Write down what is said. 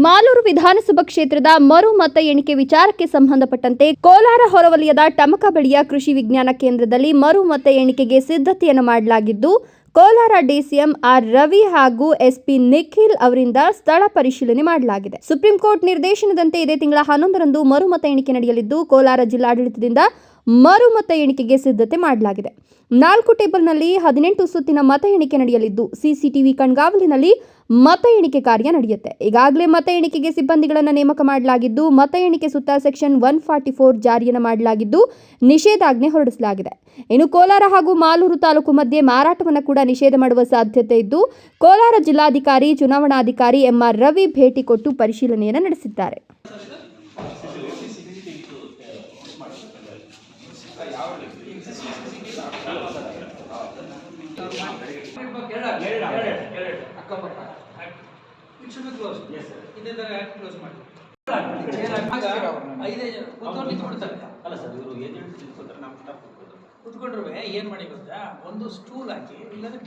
ಮಾಲೂರು ವಿಧಾನಸಭಾ ಕ್ಷೇತ್ರದ ಮರು ಮತ ಎಣಿಕೆ ವಿಚಾರಕ್ಕೆ ಸಂಬಂಧಪಟ್ಟಂತೆ ಕೋಲಾರ ಹೊರವಲಯದ ಟಮಕ ಬಳಿಯ ಕೃಷಿ ವಿಜ್ಞಾನ ಕೇಂದ್ರದಲ್ಲಿ ಮರು ಮತ ಎಣಿಕೆಗೆ ಸಿದ್ಧತೆಯನ್ನು ಮಾಡಲಾಗಿದ್ದು, ಕೋಲಾರ ಡಿಸಿಎಂ ಆರ್ ರವಿ ಹಾಗೂ ಎಸ್ಪಿ ನಿಖಿಲ್ ಅವರಿಂದ ಸ್ಥಳ ಪರಿಶೀಲನೆ ಮಾಡಲಾಗಿದೆ. ಸುಪ್ರೀಂ ಕೋರ್ಟ್ ನಿರ್ದೇಶನದಂತೆ ಇದೇ ತಿಂಗಳ 11ರಂದು ಮರು ಮತ ಎಣಿಕೆ ನಡೆಯಲಿದ್ದು, ಕೋಲಾರ ಜಿಲ್ಲಾಡಳಿತದಿಂದ ಮರು ಮತ ಎಣಿಕೆಗೆ ಸಿದ್ಧತೆ ಮಾಡಲಾಗಿದೆ. 4 ಟೇಬಲ್ನಲ್ಲಿ 18 ಸುತ್ತಿನ ಮತ ಎಣಿಕೆ ನಡೆಯಲಿದ್ದು, ಸಿಸಿಟಿವಿ ಕಣ್ಗಾವಲಿನಲ್ಲಿ ಮತ ಎಣಿಕೆ ಕಾರ್ಯ ನಡೆಯುತ್ತೆ. ಈಗಾಗಲೇ ಮತ ಎಣಿಕೆಗೆ ಸಿಬ್ಬಂದಿಗಳನ್ನು ನೇಮಕ ಮಾಡಲಾಗಿದ್ದು, ಮತ ಎಣಿಕೆ ಸುತ್ತ ಸೆಕ್ಷನ್ 144 ಜಾರಿಯನ್ನು ಮಾಡಲಾಗಿದ್ದು, ನಿಷೇಧಾಜ್ಞೆ ಹೊರಡಿಸಲಾಗಿದೆ. ಇನ್ನು ಕೋಲಾರ ಹಾಗೂ ಮಾಲೂರು ತಾಲೂಕು ಮಧ್ಯೆ ಮಾರಾಟವನ್ನು ಕೂಡ ನಿಷೇಧ ಮಾಡುವ ಸಾಧ್ಯತೆ ಇದ್ದು, ಕೋಲಾರ ಜಿಲ್ಲಾಧಿಕಾರಿ ಚುನಾವಣಾಧಿಕಾರಿ ಎಂಆರ್ ರವಿ ಭೇಟಿ ಕೊಟ್ಟು ಪರಿಶೀಲನೆಯನ್ನು ನಡೆಸಿದ್ದಾರೆ. ಕುತ್ಕೊಂಡ್ರೆ ಏನ್ ಮಾಡಿ ಗೊತ್ತಾ, ಒಂದು ಸ್ಟೂಲ್ ಹಾಕಿ ಇಲ್ಲ